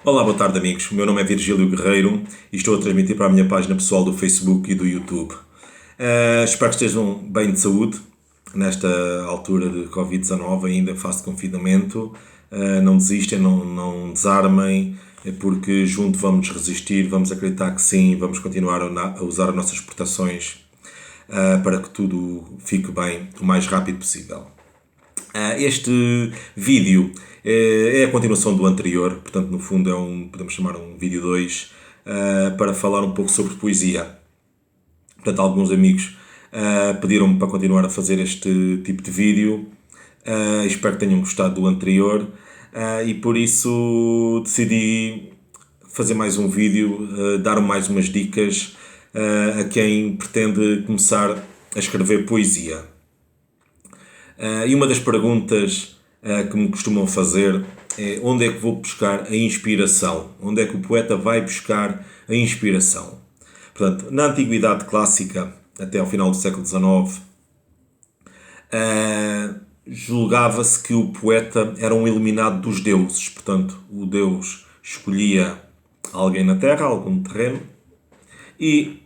Olá, boa tarde amigos. O meu nome é Virgílio Guerreiro e estou a transmitir para a minha página pessoal do Facebook e do YouTube. Espero que estejam bem de saúde nesta altura de Covid-19, ainda em fase de confinamento. Não desistem, não desarmem, porque junto vamos resistir, vamos acreditar que sim, vamos continuar a usar as nossas proteções para que tudo fique bem o mais rápido possível. Este vídeo é a continuação do anterior, portanto, no fundo, podemos chamar um vídeo 2 para falar um pouco sobre poesia. Portanto, alguns amigos pediram-me para continuar a fazer este tipo de vídeo. Espero que tenham gostado do anterior e por isso decidi fazer mais um vídeo, dar mais umas dicas a quem pretende começar a escrever poesia. E uma das perguntas que me costumam fazer é onde é que vou buscar a inspiração? Onde é que o poeta vai buscar a inspiração? Portanto, na Antiguidade Clássica, até ao final do século XIX, julgava-se que o poeta era um iluminado dos deuses. Portanto, o deus escolhia alguém na terra, algum terreno, e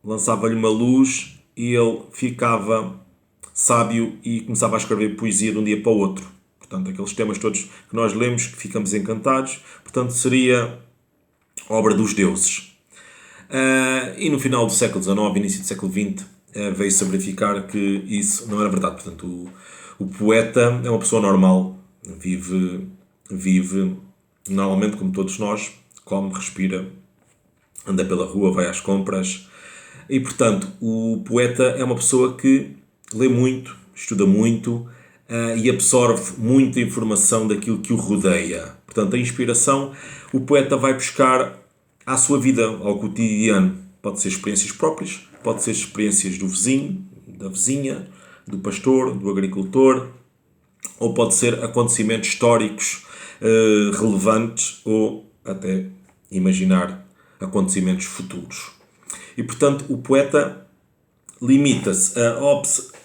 lançava-lhe uma luz e ele ficava sábio e começava a escrever poesia de um dia para o outro. Portanto, aqueles temas todos que nós lemos, que ficamos encantados, portanto, seria obra dos deuses. E no final do século XIX, início do século XX, veio-se a verificar que isso não era verdade. Portanto, o poeta é uma pessoa normal, vive normalmente como todos nós, come, respira, anda pela rua, vai às compras. E, portanto, o poeta é uma pessoa que lê muito, estuda muito e absorve muita informação daquilo que o rodeia. Portanto, a inspiração, o poeta vai buscar à sua vida, ao cotidiano. Pode ser experiências próprias, pode ser experiências do vizinho, da vizinha, do pastor, do agricultor, ou pode ser acontecimentos históricos relevantes ou até imaginar acontecimentos futuros. E, portanto, o poeta limita-se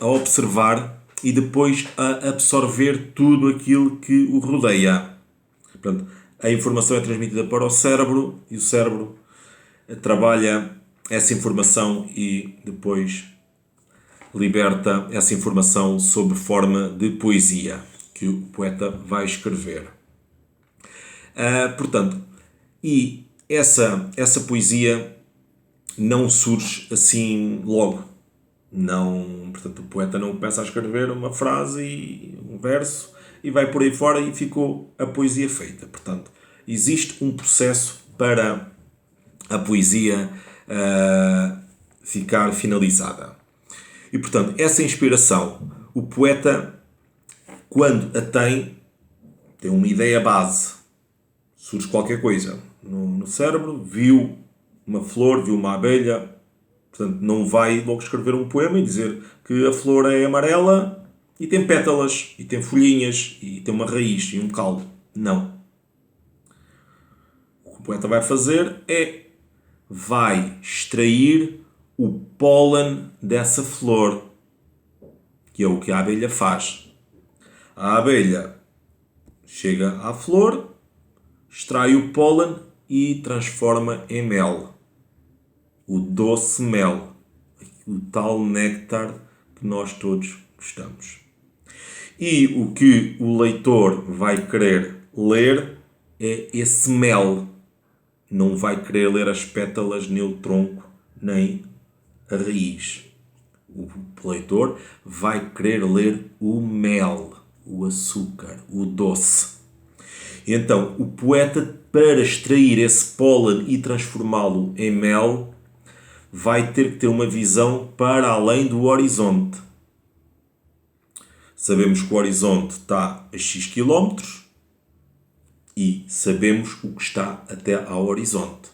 a observar e depois a absorver tudo aquilo que o rodeia. Portanto, a informação é transmitida para o cérebro e o cérebro trabalha essa informação e depois liberta essa informação sob forma de poesia que o poeta vai escrever. Portanto, e essa poesia não surge assim logo. Não, portanto, o poeta não começa a escrever uma frase e um verso e vai por aí fora e ficou a poesia feita. Portanto, existe um processo para a poesia ficar finalizada. E, portanto, essa inspiração, o poeta, quando a tem uma ideia base. Surge qualquer coisa no cérebro, viu uma flor, viu uma abelha. Portanto, não vai logo escrever um poema e dizer que a flor é amarela e tem pétalas, e tem folhinhas, e tem uma raiz e um caule. Não. O que o poeta vai fazer vai extrair o pólen dessa flor, que é o que a abelha faz. A abelha chega à flor, extrai o pólen e transforma em mel. O doce mel, o tal néctar que nós todos gostamos. E o que o leitor vai querer ler é esse mel. Não vai querer ler as pétalas, nem o tronco, nem a raiz. O leitor vai querer ler o mel, o açúcar, o doce. Então, o poeta, para extrair esse pólen e transformá-lo em mel, vai ter que ter uma visão para além do horizonte. Sabemos que o horizonte está a X quilómetros e sabemos o que está até ao horizonte.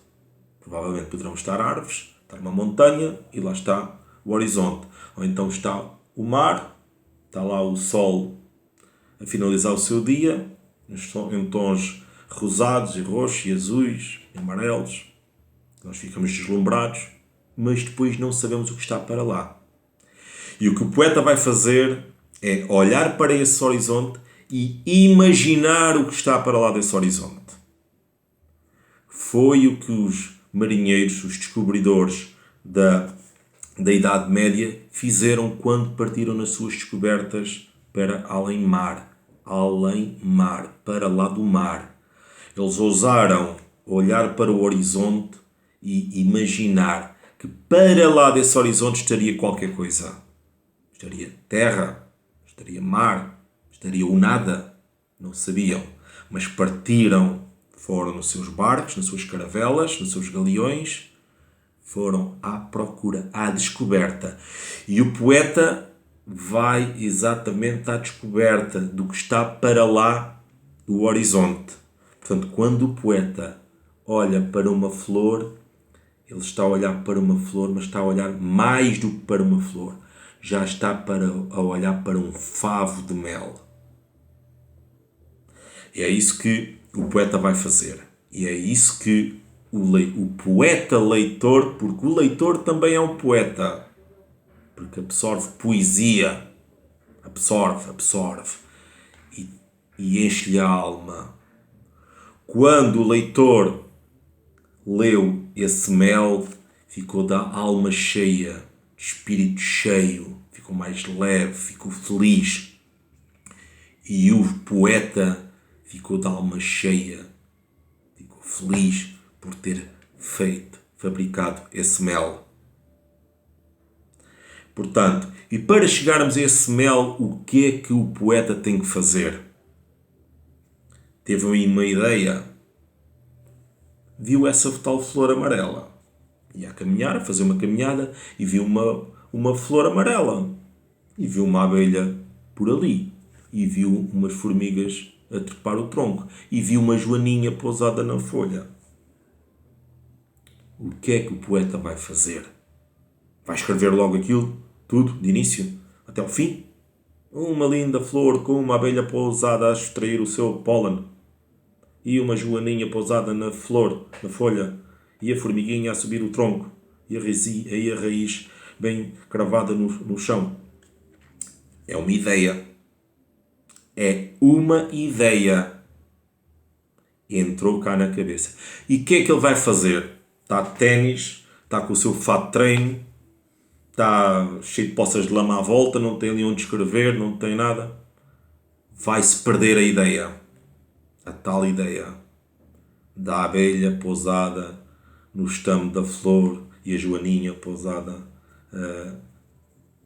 Provavelmente poderão estar árvores, estar uma montanha e lá está o horizonte. Ou então está o mar, está lá o sol a finalizar o seu dia, em tons rosados e roxos e azuis e amarelos. Nós ficamos deslumbrados, mas depois não sabemos o que está para lá. E o que o poeta vai fazer é olhar para esse horizonte e imaginar o que está para lá desse horizonte. Foi o que os marinheiros, os descobridores da Idade Média, fizeram quando partiram nas suas descobertas para além mar, para lá do mar. Eles ousaram olhar para o horizonte e imaginar que para lá desse horizonte estaria qualquer coisa. Estaria terra, estaria mar, estaria o nada. Não sabiam, mas partiram, foram nos seus barcos, nas suas caravelas, nos seus galeões, foram à procura, à descoberta. E o poeta vai exatamente à descoberta do que está para lá do horizonte. Portanto, quando o poeta olha para uma flor, ele está a olhar para uma flor, mas está a olhar mais do que para uma flor. Já está a olhar para um favo de mel. E é isso que o poeta vai fazer. E é isso que o poeta leitor, porque o leitor também é um poeta, porque absorve poesia, absorve e enche-lhe a alma. Quando o leitor leu esse mel, ficou da alma cheia, de espírito cheio, ficou mais leve, ficou feliz. E o poeta ficou da alma cheia, ficou feliz por ter fabricado esse mel. Portanto, e para chegarmos a esse mel, o que é que o poeta tem que fazer? Teve uma ideia, viu essa tal flor amarela, ia a caminhar, a fazer uma caminhada, e viu uma flor amarela, e viu uma abelha por ali, e viu umas formigas a trepar o tronco, e viu uma joaninha pousada na folha. O que é que o poeta vai fazer? Vai escrever logo aquilo, tudo, de início até ao fim? Uma linda flor com uma abelha pousada a extrair o seu pólen, e uma joaninha pousada na flor, na folha, e a formiguinha a subir o tronco, e a raiz bem cravada no chão. É uma ideia. É uma ideia. Entrou cá na cabeça. E o que é que ele vai fazer? Está de ténis, está com o seu fato de treino, está cheio de poças de lama à volta, não tem ali onde escrever, não tem nada. Vai-se perder a ideia. A tal ideia da abelha pousada no estame da flor e a joaninha pousada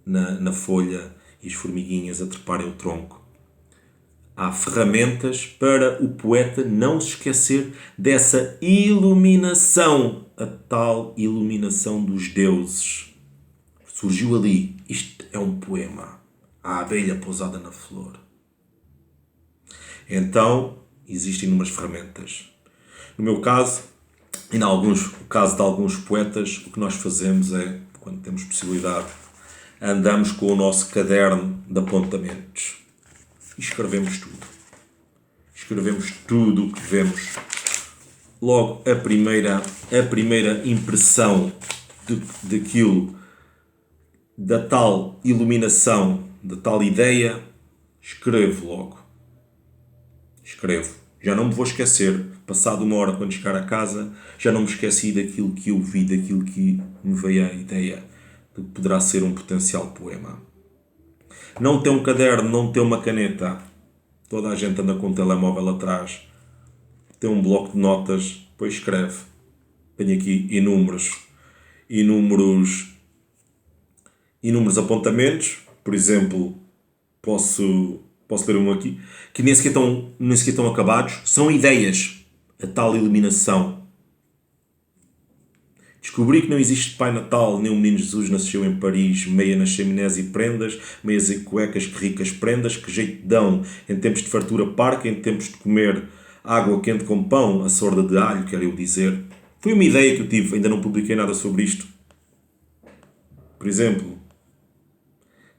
na folha e as formiguinhas a treparem o tronco. Há ferramentas para o poeta não se esquecer dessa iluminação, a tal iluminação dos deuses. Surgiu ali. Isto é um poema. A abelha pousada na flor. Então, existem umas ferramentas. No meu caso, e no caso de alguns poetas, o que nós fazemos é, quando temos possibilidade, andamos com o nosso caderno de apontamentos e escrevemos tudo. Escrevemos tudo o que vemos. Logo, a primeira impressão daquilo, da tal iluminação, da tal ideia, escrevo logo. Escrevo. Já não me vou esquecer. Passado uma hora, quando chegar a casa, já não me esqueci daquilo que eu vi, daquilo que me veio a ideia de que poderá ser um potencial poema. Não ter um caderno, não ter uma caneta. Toda a gente anda com um telemóvel atrás. Tem um bloco de notas, depois escreve. Tenho aqui inúmeros apontamentos. Por exemplo, posso ler um aqui, que nem sequer estão acabados. São ideias. A tal iluminação. Descobri que não existe Pai Natal, nem o Menino Jesus nasceu em Paris, meia nas chaminés e prendas, meias e cuecas, que ricas prendas, que jeito dão, em tempos de fartura parca, em tempos de comer água quente com pão, a sorda de alho, quero eu dizer. Foi uma ideia que eu tive, ainda não publiquei nada sobre isto. Por exemplo,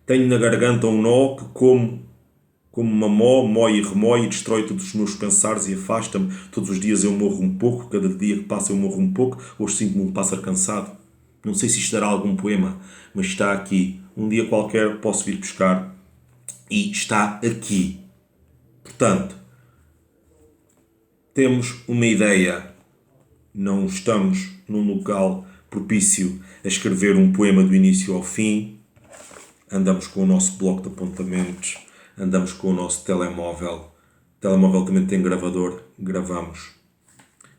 tenho na garganta um nó que como uma mói e remói e destrói todos os meus pensares e afasta-me. Todos os dias eu morro um pouco, cada dia que passa eu morro um pouco, hoje sinto-me um pássaro cansado. Não sei se isto dará algum poema, mas está aqui. Um dia qualquer posso vir buscar e está aqui. Portanto, temos uma ideia. não estamos num local propício a escrever um poema do início ao fim, andamos com o nosso bloco de apontamentos, andamos com o nosso telemóvel. O telemóvel também tem gravador, gravamos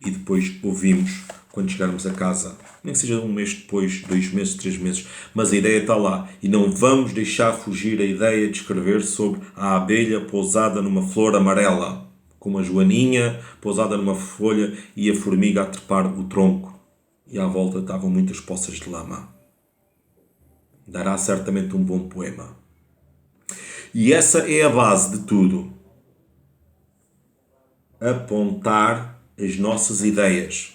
e depois ouvimos quando chegarmos a casa. Nem que seja um mês depois, 2 meses, 3 meses, mas a ideia está lá e não vamos deixar fugir a ideia de escrever sobre a abelha pousada numa flor amarela, com uma joaninha pousada numa folha e a formiga a trepar o tronco. E à volta estavam muitas poças de lama. Dará certamente um bom poema. E essa é a base de tudo. Apontar as nossas ideias.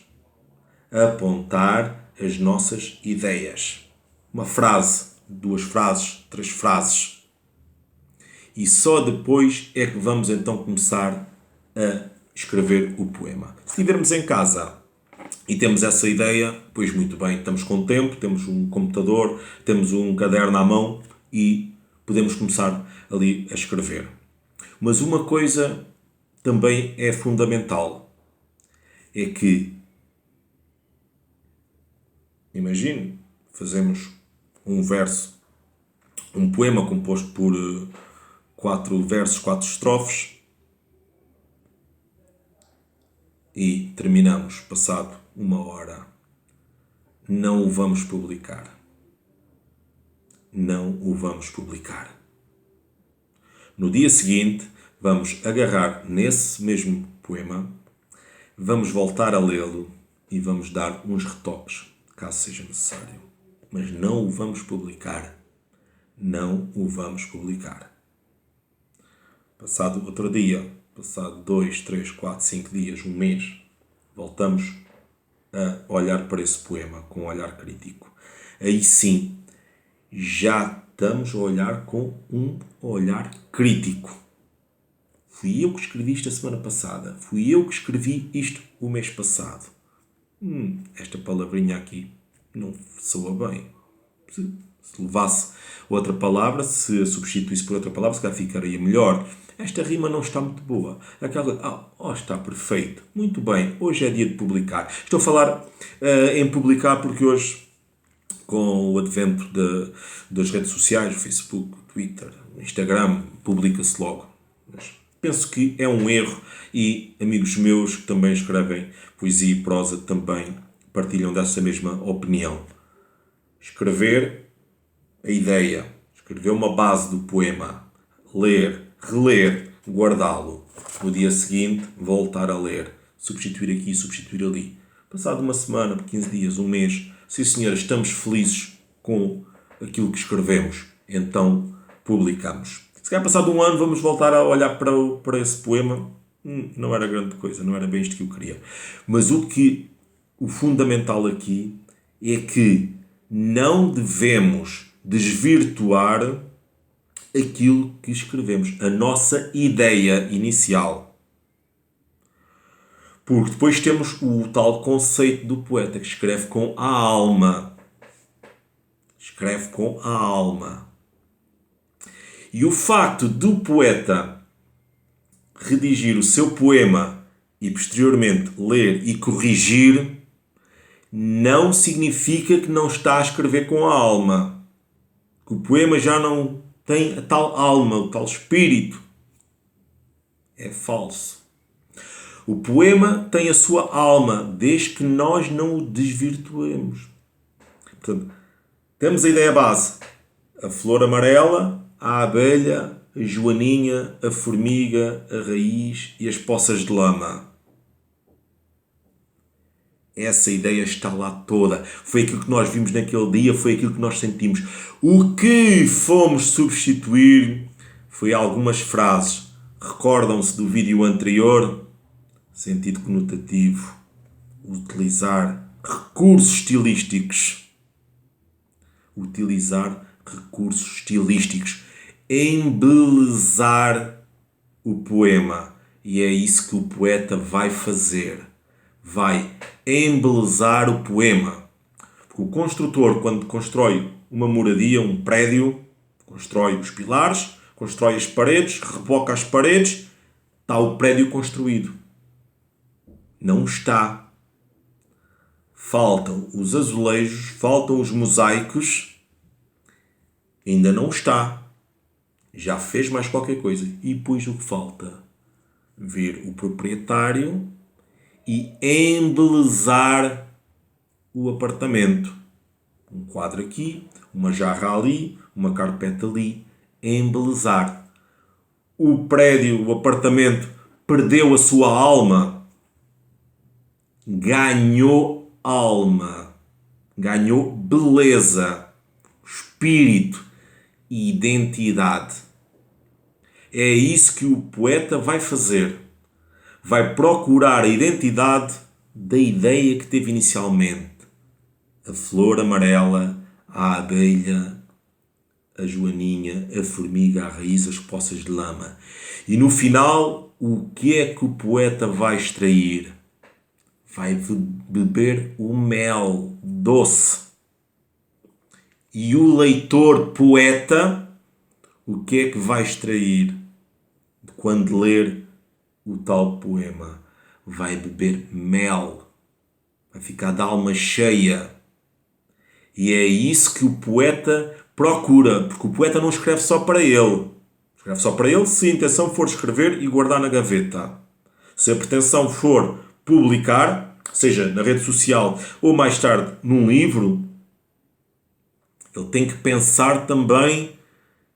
Apontar as nossas ideias. Uma frase, 2 frases, 3 frases. E só depois é que vamos então começar a escrever o poema. Se estivermos em casa e temos essa ideia, pois muito bem, estamos com tempo, temos um computador, temos um caderno à mão e podemos começar ali a escrever. Mas uma coisa também é fundamental, é que, imagine, fazemos um verso, um poema composto por 4 versos, 4 estrofes e terminamos, passado 1 hora. Não o vamos publicar. Não o vamos publicar. No dia seguinte, vamos agarrar nesse mesmo poema, vamos voltar a lê-lo e vamos dar uns retoques, caso seja necessário. Mas não o vamos publicar. Não o vamos publicar. Passado outro dia, passado 2, 3, 4, 5 dias, um mês, voltamos a olhar para esse poema com um olhar crítico. Aí sim, já estamos a olhar com um olhar crítico. Fui eu que escrevi isto a semana passada. Fui eu que escrevi isto o mês passado. Esta palavrinha aqui não soa bem. Se levasse outra palavra, se a substituísse por outra palavra, se calhar ficaria melhor. Esta rima não está muito boa. Aquela, está perfeito. Muito bem, hoje é dia de publicar. Estou a falar em publicar porque hoje, com o advento das redes sociais, o Facebook, o Twitter, o Instagram, publica-se logo. Mas penso que é um erro e amigos meus que também escrevem poesia e prosa também partilham dessa mesma opinião. Escrever a ideia, escrever uma base do poema, ler, reler, guardá-lo. No dia seguinte, voltar a ler, substituir aqui, substituir ali. Passado uma semana, 15 dias, um mês, sim senhor, estamos felizes com aquilo que escrevemos, então publicamos. Se calhar passado um ano vamos voltar a olhar para esse poema, não era grande coisa, não era bem isto que eu queria. Mas o fundamental aqui é que não devemos desvirtuar aquilo que escrevemos, a nossa ideia inicial. Porque depois temos o tal conceito do poeta que escreve com a alma. Escreve com a alma. E o facto do poeta redigir o seu poema e posteriormente ler e corrigir não significa que não está a escrever com a alma. Que o poema já não tem a tal alma, o tal espírito. É falso. O poema tem a sua alma, desde que nós não o desvirtuemos. Portanto, temos a ideia base. A flor amarela, a abelha, a joaninha, a formiga, a raiz e as poças de lama. Essa ideia está lá toda. Foi aquilo que nós vimos naquele dia, foi aquilo que nós sentimos. O que fomos substituir foi algumas frases. Recordam-se do vídeo anterior? Sentido conotativo. Utilizar recursos estilísticos. Utilizar recursos estilísticos. Embelezar o poema. E é isso que o poeta vai fazer. Vai embelezar o poema. Porque o construtor, quando constrói uma moradia, um prédio, constrói os pilares, constrói as paredes, reboca as paredes, está o prédio construído. Não está. faltam os azulejos, faltam os mosaicos, ainda não está. Já fez mais qualquer coisa. E depois o que falta? Vir o proprietário e embelezar o apartamento. Um quadro aqui, uma jarra ali, uma carpete ali. Embelezar. O prédio, o apartamento, perdeu a sua alma. Ganhou alma. Ganhou beleza, espírito e identidade. É isso que o poeta vai fazer. Vai procurar a identidade da ideia que teve inicialmente. A flor amarela, a abelha, a joaninha, a formiga, a raiz, as poças de lama. E no final, o que é que o poeta vai extrair? Vai beber o mel doce. E o leitor poeta, o que é que vai extrair quando ler o tal poema? Vai beber mel. Vai ficar de alma cheia. E é isso que o poeta procura, porque o poeta não escreve só para ele. Escreve só para ele se a intenção for escrever e guardar na gaveta. Se a pretensão for publicar, seja na rede social ou mais tarde num livro, ele tem que pensar também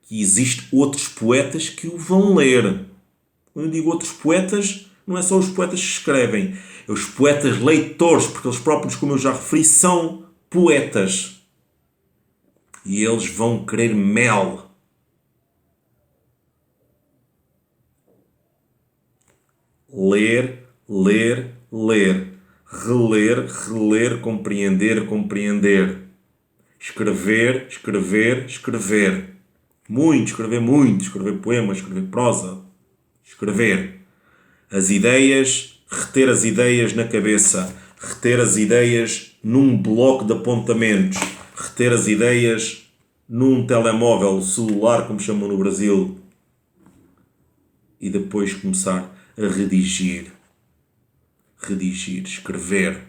que existem outros poetas que o vão ler. Quando eu digo outros poetas, não é só os poetas que escrevem, é os poetas leitores, porque eles próprios, como eu já referi, são poetas. E eles vão querer mel. Ler, ler, ler. Reler, reler, compreender, compreender. Escrever, escrever, escrever. Escrever poemas, escrever prosa. Escrever. As ideias, reter as ideias na cabeça. Reter as ideias num bloco de apontamentos. Reter as ideias num telemóvel, celular, como chamam no Brasil. E depois começar a redigir. Redigir, escrever.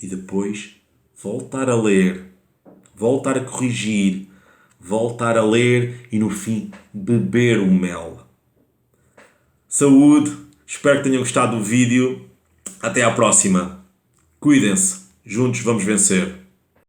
E depois voltar a ler. Voltar a corrigir. Voltar a ler e no fim beber o mel. Saúde. Espero que tenham gostado do vídeo. Até à próxima. Cuidem-se. Juntos vamos vencer.